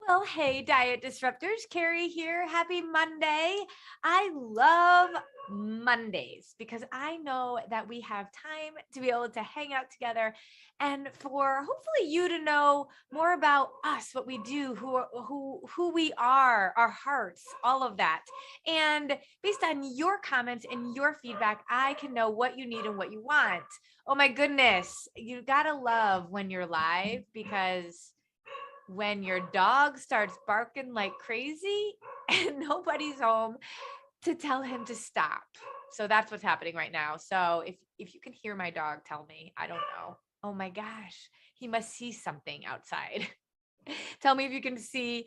Well, hey, diet disruptors, Carrie here. Happy Monday. I love Mondays because I know that we have time to be able to hang out together and for hopefully you to know more about us, what we do, who we are, our hearts, all of that. And based on your comments and your feedback, I can know what you need and what you want. Oh my goodness, you got to love when you're live because when your dog starts barking like crazy and nobody's home to tell him to stop. So that's what's happening right now. So if you can hear my dog, tell me. I don't know. Oh my gosh, he must see something outside. Tell me if you can see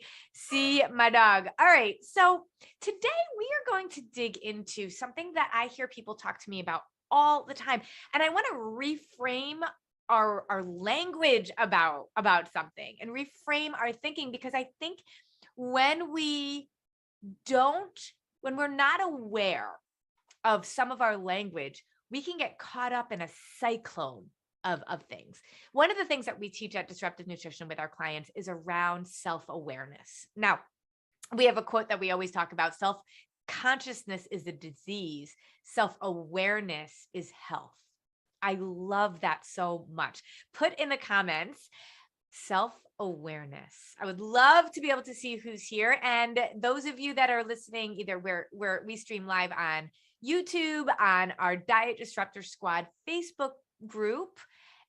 my dog. All right. So today we are going to dig into something that I hear people talk to me about all the time. And I want to reframe our language about something and reframe our thinking, because I think when we don't, when we're not aware of some of our language, we can get caught up in a cyclone of things. One of the things that we teach at Disruptive Nutrition with our clients is around self-awareness. Now, we have a quote that we always talk about: self-consciousness is a disease, self-awareness is health. I love that so much. Put in the comments self-awareness. I would love to be able to see who's here. And those of you that are listening, either where we stream live on YouTube, on our Diet Disruptor Squad Facebook group,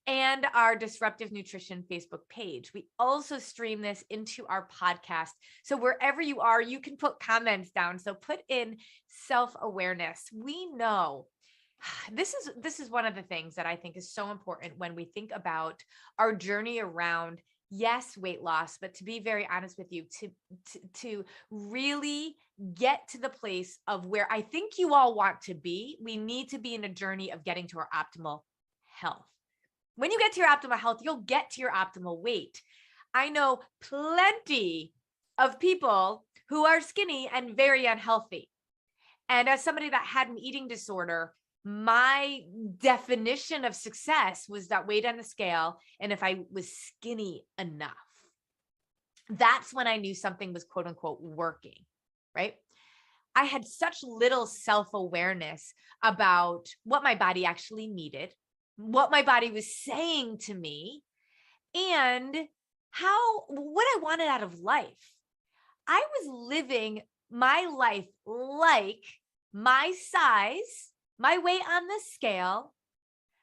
and our Disruptive Nutrition Facebook page. We also stream this into our podcast. So wherever you are, you can put comments down. So put in self-awareness. We know this is one of the things that I think is so important when we think about our journey around, yes, weight loss, but to be very honest with you, to really get to the place of where I think you all want to be. We need to be in a journey of getting to our optimal health. When you get to your optimal health, you'll get to your optimal weight. I know plenty of people who are skinny and very unhealthy. And as somebody that had an eating disorder, my definition of success was that weight on the scale, and if I was skinny enough. That's when I knew something was quote unquote working, right? I had such little self-awareness about what my body actually needed, what my body was saying to me, and what I wanted out of life. I was living my life like my size, my weight on the scale,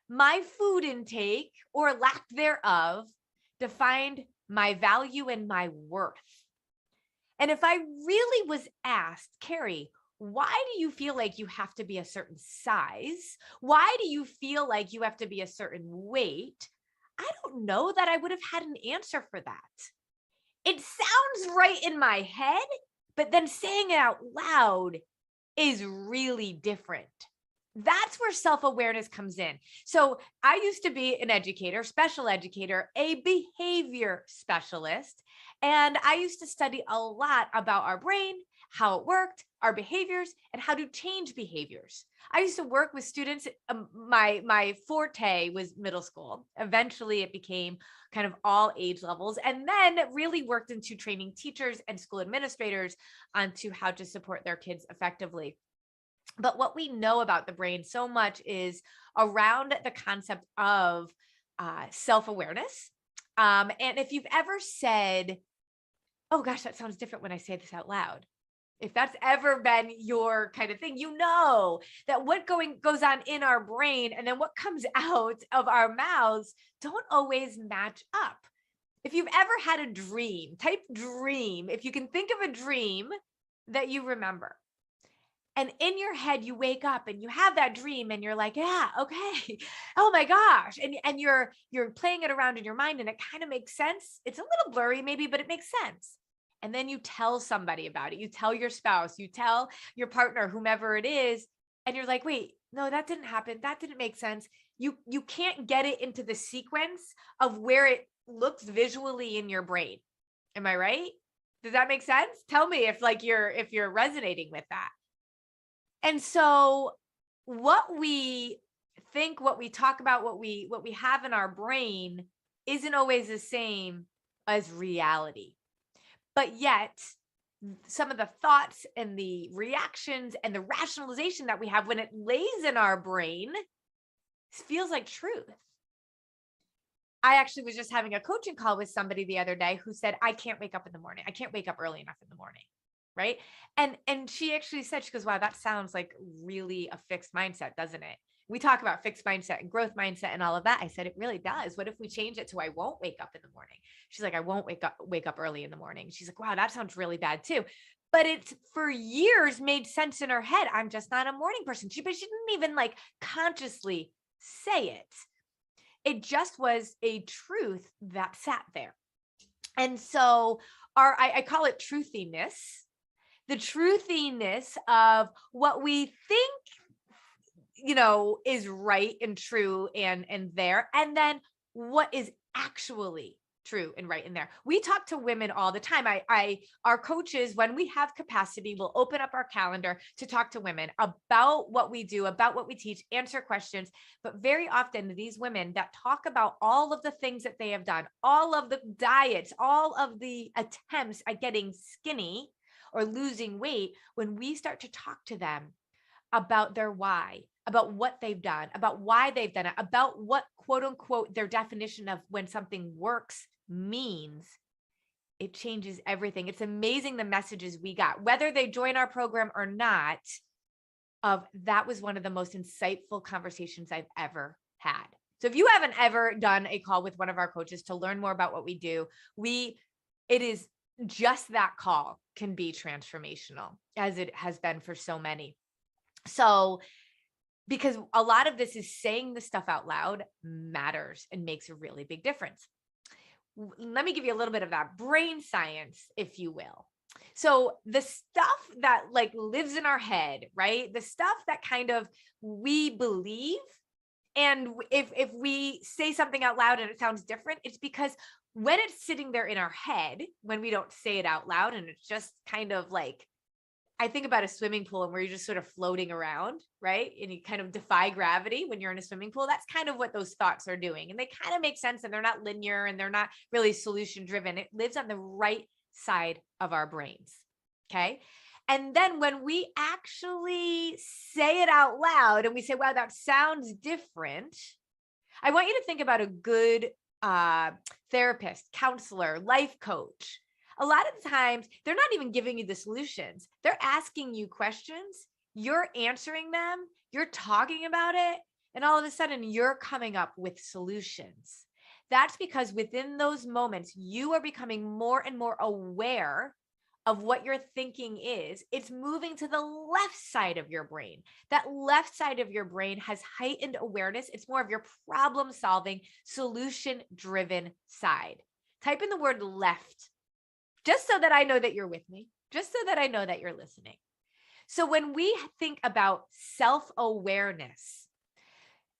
my food intake or lack thereof defined my value and my worth. And if I really was asked, Carrie, why do you feel like you have to be a certain size? Why do you feel like you have to be a certain weight? I don't know that I would have had an answer for that. It sounds right in my head, but then saying it out loud is really different. That's where self-awareness comes in. So I used to be an educator, special educator, a behavior specialist, and I used to study a lot about our brain, how it worked, our behaviors, and how to change behaviors. I used to work with students. My forte was middle school. Eventually, it became kind of all age levels, and then really worked into training teachers and school administrators onto how to support their kids effectively. But what we know about the brain so much is around the concept of self-awareness. And if you've ever said, oh gosh, that sounds different when I say this out loud. If that's ever been your kind of thing, you know that what goes on in our brain and then what comes out of our mouths don't always match up. If you've ever had a dream, type dream, if you can think of a dream that you remember. And in your head, you wake up and you have that dream and you're like, yeah, okay. Oh my gosh. And you're playing it around in your mind and it kind of makes sense. It's a little blurry maybe, but it makes sense. And then you tell somebody about it. You tell your spouse, you tell your partner, whomever it is, and you're like, wait, no, that didn't happen. That didn't make sense. You can't get it into the sequence of where it looks visually in your brain. Am I right? Does that make sense? Tell me if you're resonating with that. And so what we think, what we talk about, what we have in our brain isn't always the same as reality. But yet some of the thoughts and the reactions and the rationalization that we have when it lays in our brain feels like truth. I actually was just having a coaching call with somebody the other day who said, I can't wake up in the morning. I can't wake up early enough in the morning. Right. And she actually said, she goes, wow, that sounds like really a fixed mindset, doesn't it? We talk about fixed mindset and growth mindset and all of that. I said, it really does. What if we change it to I won't wake up in the morning? She's like, I won't wake up early in the morning. She's like, wow, that sounds really bad too. But it's for years made sense in her head. I'm just not a morning person. But she didn't even like consciously say it. It just was a truth that sat there. And so I call it truthiness, the truthiness of what we think, is right and true and there. And then what is actually true and right in there. We talk to women all the time. Our coaches, when we have capacity, will open up our calendar to talk to women about what we do, about what we teach, answer questions. But very often these women that talk about all of the things that they have done, all of the diets, all of the attempts at getting skinny or losing weight, when we start to talk to them about their why, about what they've done, about why they've done it, about what quote unquote their definition of when something works means, it changes everything. It's amazing the messages we got, whether they join our program or not, of that was one of the most insightful conversations I've ever had. So if you haven't ever done a call with one of our coaches to learn more about what we do, it is just that call can be transformational, as it has been for so many. So because a lot of this is saying the stuff out loud matters and makes a really big difference. Let me give you a little bit of that brain science, if you will. So the stuff that like lives in our head, right? The stuff that kind of we believe. And if we say something out loud and it sounds different, it's because when it's sitting there in our head, when we don't say it out loud, and it's just kind of like, I think about a swimming pool and where you're just sort of floating around, right? And you kind of defy gravity when you're in a swimming pool. That's kind of what those thoughts are doing. And they kind of make sense, and they're not linear and they're not really solution driven. It lives on the right side of our brains. Okay. And then when we actually say it out loud and we say, wow, that sounds different. I want you to think about a good therapist, counselor, life coach. A lot of times they're not even giving you the solutions. They're asking you questions. You're answering them. You're talking about it. And all of a sudden you're coming up with solutions. That's because within those moments, you are becoming more and more aware of what your thinking is. It's moving to the left side of your brain. That left side of your brain has heightened awareness. It's more of your problem solving, solution driven side. Type in the word left, just so that I know that you're with me, just so that I know that you're listening. So when we think about self-awareness,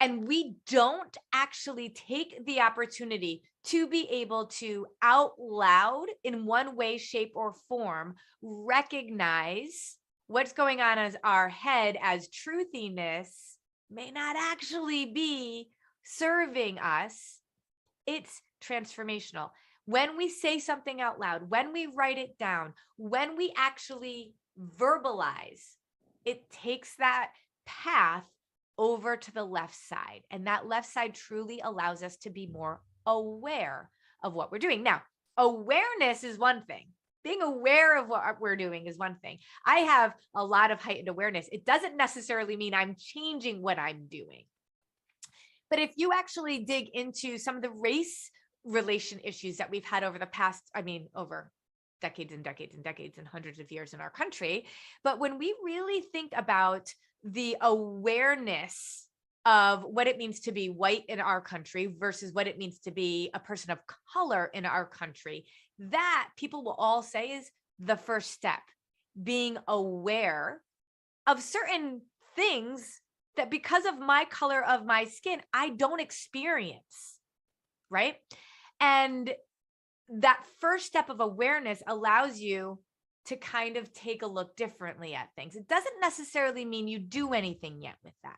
and we don't actually take the opportunity to be able to out loud in one way, shape, or form, recognize what's going on as our head as truthiness may not actually be serving us, it's transformational. When we say something out loud, when we write it down, when we actually verbalize, it takes that path over to the left side. And that left side truly allows us to be more aware of what we're doing. Now, awareness is one thing. Being aware of what we're doing is one thing. I have a lot of heightened awareness. It doesn't necessarily mean I'm changing what I'm doing. But if you actually dig into some of the race relation issues that we've had over the past, over decades and decades and decades and hundreds of years in our country. But when we really think about the awareness of what it means to be white in our country versus what it means to be a person of color in our country, that people will all say is the first step, being aware of certain things that because of my color of my skin, I don't experience, right? And that first step of awareness allows you to kind of take a look differently at things. It doesn't necessarily mean you do anything yet with that.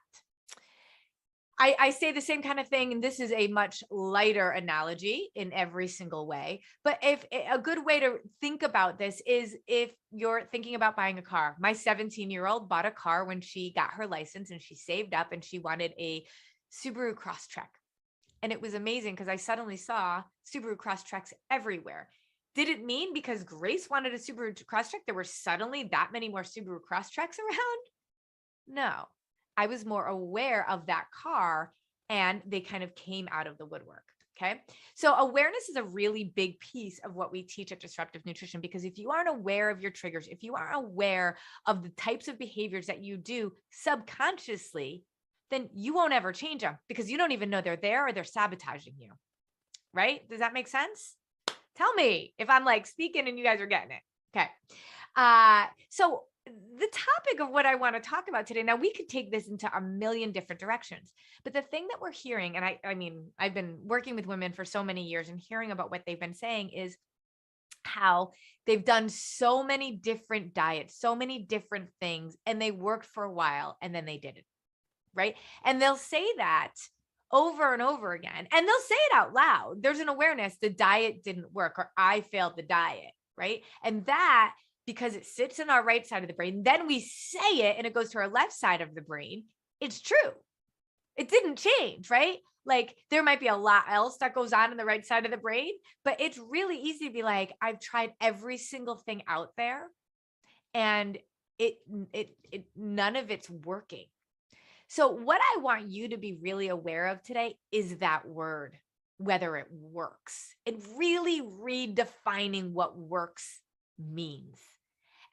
I say the same kind of thing, and this is a much lighter analogy in every single way. But if a good way to think about this is if you're thinking about buying a car. My 17-year-old bought a car when she got her license, and she saved up and she wanted a Subaru Crosstrek. And it was amazing because I suddenly saw Subaru Crosstreks everywhere. Did it mean because Grace wanted a Subaru Crosstrek, there were suddenly that many more Subaru Crosstreks around? No. I was more aware of that car, and they kind of came out of the woodwork. Okay. So awareness is a really big piece of what we teach at Disruptive Nutrition, because if you aren't aware of your triggers, if you aren't aware of the types of behaviors that you do subconsciously, then you won't ever change them because you don't even know they're there or they're sabotaging you. Right? Does that make sense? Tell me if I'm like speaking and you guys are getting it. Okay. So the topic of what I want to talk about today, now we could take this into a million different directions, but the thing that we're hearing, and I mean, I've been working with women for so many years and hearing about what they've been saying is how they've done so many different diets, so many different things, and they worked for a while and then they didn't, right? And they'll say that over and over again, and they'll say it out loud. There's an awareness, the diet didn't work, or I failed the diet, right? And that, because it sits in our right side of the brain, then we say it and it goes to our left side of the brain. It's true. It didn't change, right? Like there might be a lot else that goes on in the right side of the brain, but it's really easy to be like, I've tried every single thing out there and it none of it's working. So what I want you to be really aware of today is that word, whether it works, and really redefining what works means.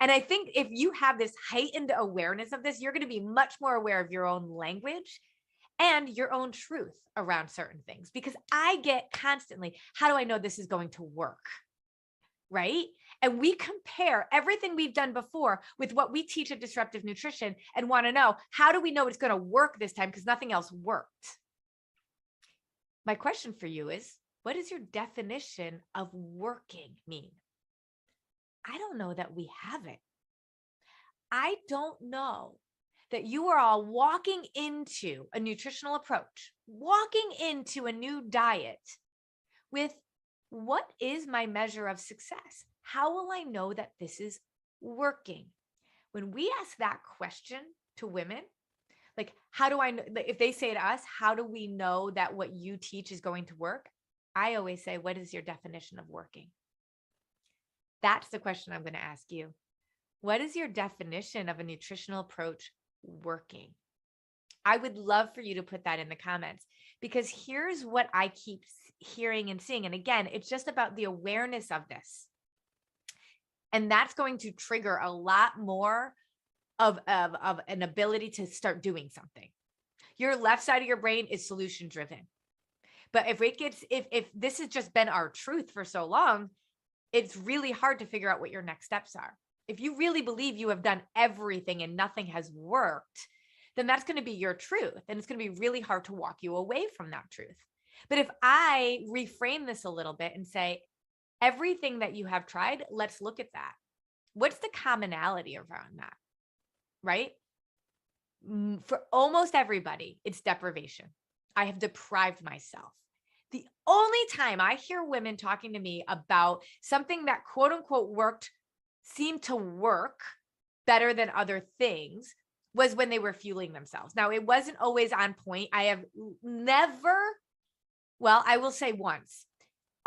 And I think if you have this heightened awareness of this, you're going to be much more aware of your own language and your own truth around certain things, because I get constantly, how do I know this is going to work? Right? And we compare everything we've done before with what we teach at Disruptive Nutrition and want to know, how do we know it's going to work this time? Because nothing else worked. My question for you is, what does your definition of working mean? I don't know that we have it. I don't know that you are all walking into a nutritional approach, walking into a new diet with, what is my measure of success? How will I know that this is working? When we ask that question to women, like, how do I know, if they say to us, how do we know that what you teach is going to work? I always say, what is your definition of working? That's the question I'm going to ask you. What is your definition of a nutritional approach working? I would love for you to put that in the comments, because here's what I keep hearing and seeing. And again, it's just about the awareness of this. And that's going to trigger a lot more of an ability to start doing something. Your left side of your brain is solution driven. But if this has just been our truth for so long, it's really hard to figure out what your next steps are. If you really believe you have done everything and nothing has worked, then that's going to be your truth. And it's going to be really hard to walk you away from that truth. But if I reframe this a little bit and say, everything that you have tried, let's look at that. What's the commonality around that? Right? For almost everybody, it's deprivation. I have deprived myself. The only time I hear women talking to me about something that quote unquote worked, seemed to work better than other things, was when they were fueling themselves. Now, it wasn't always on point. I have never, well, I will say once,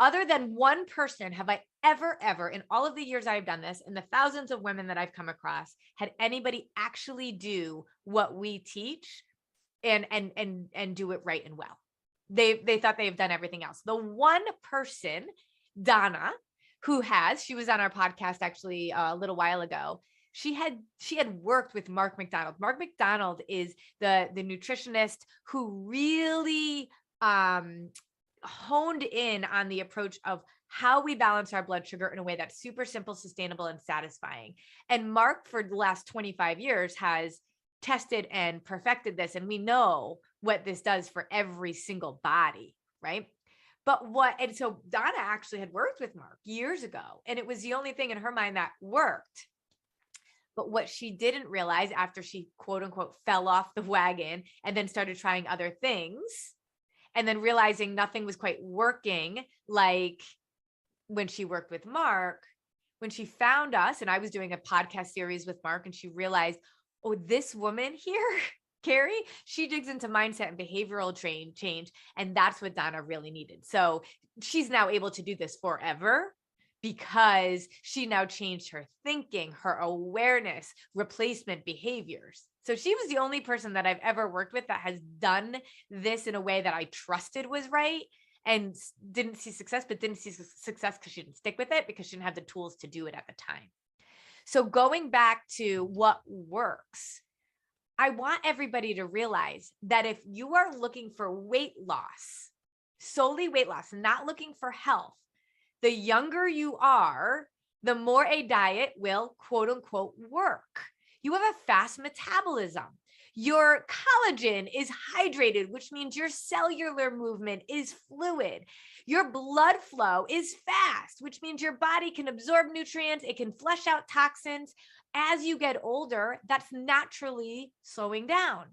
other than one person, have I ever in all of the years I've done this and the thousands of women that I've come across, had anybody actually do what we teach and do it right and well. They thought they've done everything else. The one person, Donna, she was on our podcast actually a little while ago. She had worked with Mark McDonald. Mark McDonald is the nutritionist who really honed in on the approach of how we balance our blood sugar in a way that's super simple, sustainable, and satisfying. And Mark, for the last 25 years, has tested and perfected this. And we know what this does for every single body, right? And so Donna actually had worked with Mark years ago, and it was the only thing in her mind that worked. But what she didn't realize after she quote unquote fell off the wagon and then started trying other things and then realizing nothing was quite working, like when she worked with Mark, when she found us, and I was doing a podcast series with Mark, and she realized, oh, this woman here, Carrie, she digs into mindset and behavioral change. And that's what Donna really needed. So she's now able to do this forever because she now changed her thinking, her awareness, replacement behaviors. So she was the only person that I've ever worked with that has done this in a way that I trusted was right and didn't see success, but didn't see success because she didn't stick with it because she didn't have the tools to do it at the time. So going back to what works, I want everybody to realize that if you are looking for weight loss, solely weight loss, not looking for health, the younger you are, the more a diet will quote unquote work. You have a fast metabolism. Your collagen is hydrated, which means your cellular movement is fluid. Your blood flow is fast, which means your body can absorb nutrients. It can flush out toxins. As you get older, that's naturally slowing down.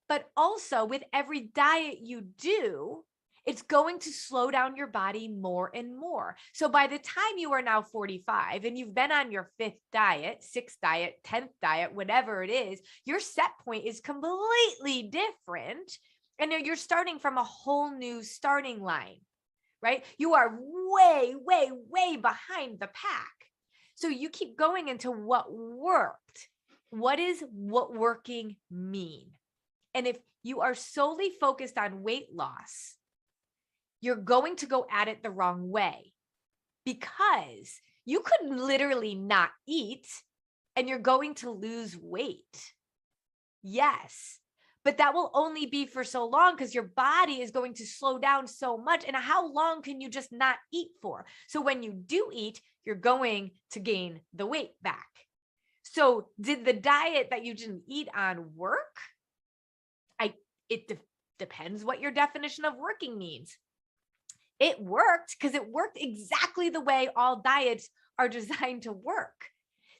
But also with every diet you do, it's going to slow down your body more and more. So by the time you are now 45 and you've been on your 5th diet, 6th diet, 10th diet, whatever it is, your set point is completely different. And you're starting from a whole new starting line, right? You are way, way, way behind the pack. So you keep going into what worked. What is what working mean? And if you are solely focused on weight loss, you're going to go at it the wrong way because you could literally not eat and you're going to lose weight. Yes, but that will only be for so long because your body is going to slow down so much. And how long can you just not eat for? So when you do eat, you're going to gain the weight back. So did the diet that you didn't eat on work? It depends what your definition of working means. It worked because it worked exactly the way all diets are designed to work,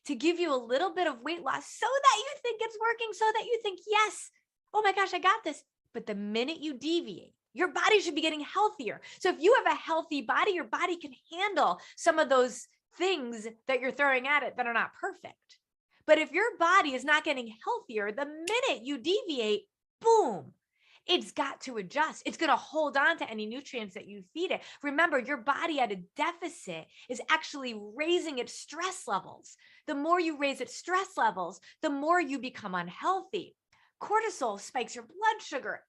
to give you a little bit of weight loss so that you think it's working, so that you think, yes, oh my gosh, I got this. But the minute you deviate, your body should be getting healthier. So if you have a healthy body, your body can handle some of those things that you're throwing at it that are not perfect. But if your body is not getting healthier, the minute you deviate, boom, it's got to adjust. It's going to hold on to any nutrients that you feed it. Remember, your body at a deficit is actually raising its stress levels. The more you raise its stress levels, the more you become unhealthy. Cortisol spikes your blood sugar.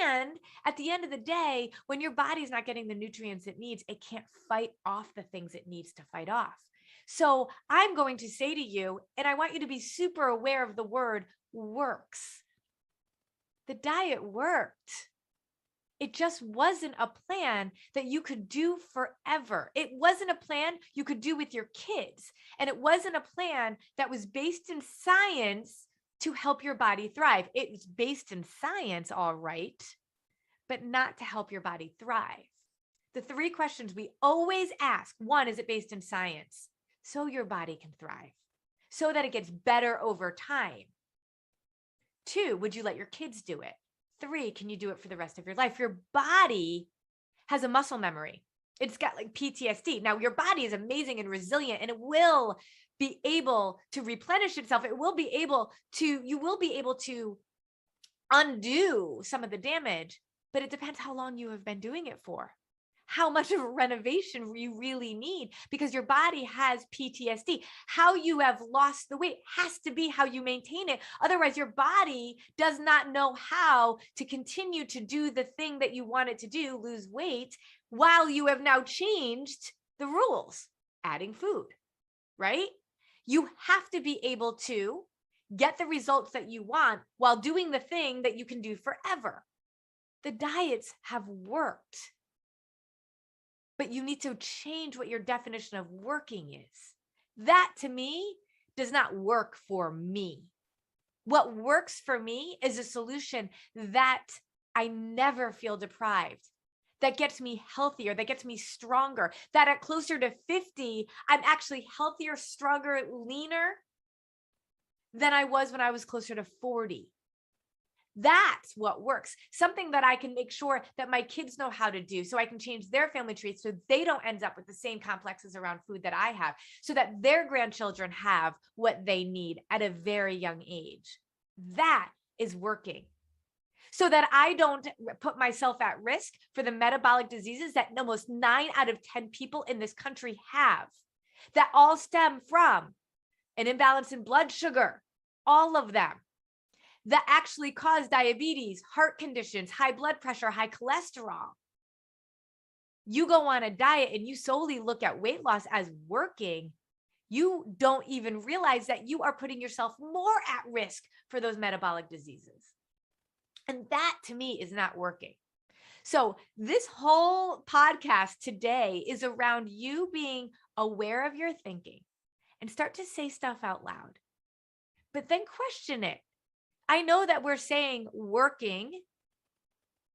And at the end of the day, when your body's not getting the nutrients it needs, it can't fight off the things it needs to fight off. So I'm going to say to you, and I want you to be super aware of the word works. The diet worked. It just wasn't a plan that you could do forever. It wasn't a plan you could do with your kids. And it wasn't a plan that was based in science to help your body thrive. It was based in science, all right, but not to help your body thrive. The 3 questions we always ask: 1, is it based in science? So your body can thrive, so that it gets better over time. 2, would you let your kids do it? 3, can you do it for the rest of your life? Your body has a muscle memory. It's got like PTSD. Now, your body is amazing and resilient, and it will be able to replenish itself. You will be able to undo some of the damage, but it depends how long you have been doing it for. How much of a renovation you really need, because your body has PTSD. How you have lost the weight has to be how you maintain it. Otherwise, your body does not know how to continue to do the thing that you want it to do, lose weight, while you have now changed the rules, adding food, right? You have to be able to get the results that you want while doing the thing that you can do forever. The diets have worked, but you need to change what your definition of working is. That, to me, does not work for me. What works for me is a solution that I never feel deprived, that gets me healthier, that gets me stronger, that at closer to 50, I'm actually healthier, stronger, leaner, than I was when I was closer to 40. That's what works. Something that I can make sure that my kids know how to do so I can change their family trees so they don't end up with the same complexes around food that I have, so that their grandchildren have what they need at a very young age. That is working. So that I don't put myself at risk for the metabolic diseases that almost 9 out of 10 people in this country have, that all stem from an imbalance in blood sugar, all of them, that actually cause diabetes, heart conditions, high blood pressure, high cholesterol. You go on a diet and you solely look at weight loss as working, you don't even realize that you are putting yourself more at risk for those metabolic diseases. And that to me is not working. So this whole podcast today is around you being aware of your thinking and start to say stuff out loud, but then question it. I know that we're saying working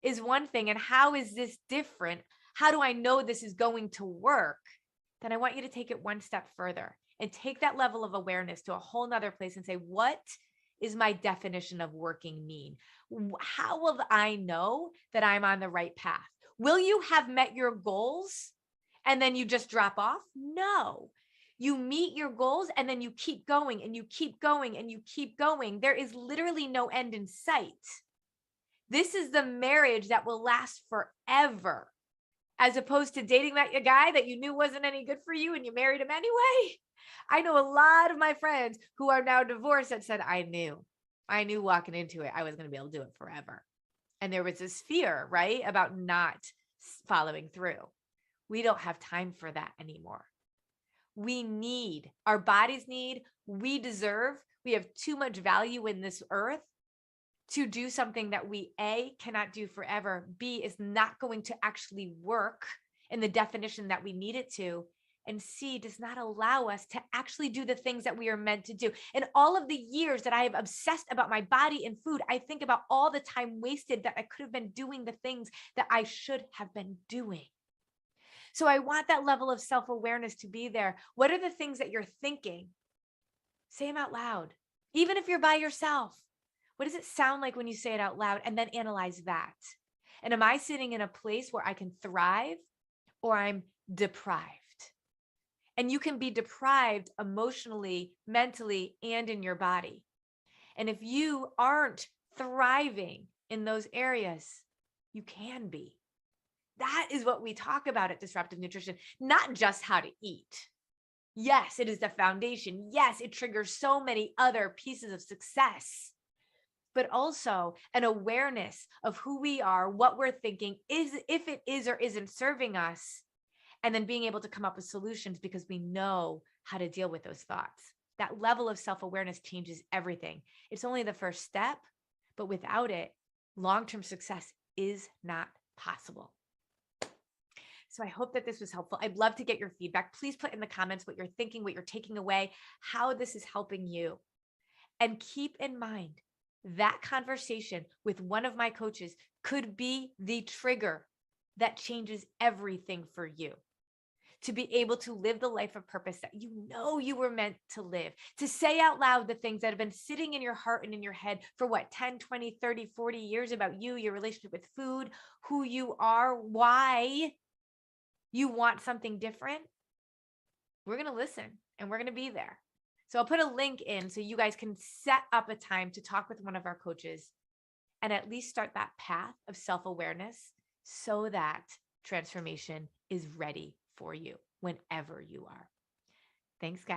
is one thing, and how is this different? How do I know this is going to work? Then I want you to take it one step further and take that level of awareness to a whole nother place and say, what is my definition of working mean? How will I know that I'm on the right path? Will you have met your goals and then you just drop off? No. You meet your goals and then you keep going and you keep going and you keep going. There is literally no end in sight. This is the marriage that will last forever, as opposed to dating a guy that you knew wasn't any good for you and you married him anyway. I know a lot of my friends who are now divorced that said, I knew walking into it, I was going to be able to do it forever. And there was this fear, right, about not following through. We don't have time for that anymore. Our bodies need, we deserve, we have too much value in this earth to do something that we, A, cannot do forever, B, is not going to actually work in the definition that we need it to, and C, does not allow us to actually do the things that we are meant to do. And all of the years that I have obsessed about my body and food, I think about all the time wasted that I could have been doing the things that I should have been doing. So I want that level of self-awareness to be there. What are the things that you're thinking? Say them out loud, even if you're by yourself. What does it sound like when you say it out loud? And then analyze that. And am I sitting in a place where I can thrive, or I'm deprived? And you can be deprived emotionally, mentally, and in your body. And if you aren't thriving in those areas, you can be. That is what we talk about at Disruptive Nutrition, not just how to eat. Yes, it is the foundation. Yes, it triggers so many other pieces of success, but also an awareness of who we are, what we're thinking, if it is or isn't serving us, and then being able to come up with solutions because we know how to deal with those thoughts. That level of self-awareness changes everything. It's only the first step, but without it, long-term success is not possible. So I hope that this was helpful. I'd love to get your feedback. Please put in the comments what you're thinking, what you're taking away, how this is helping you. And keep in mind, that conversation with one of my coaches could be the trigger that changes everything for you to be able to live the life of purpose that you know you were meant to live, to say out loud the things that have been sitting in your heart and in your head for 10, 20, 30, 40 years about you, your relationship with food, who you are, why you want something different. We're going to listen and we're going to be there. So I'll put a link in so you guys can set up a time to talk with one of our coaches and at least start that path of self-awareness so that transformation is ready for you whenever you are. Thanks, guys.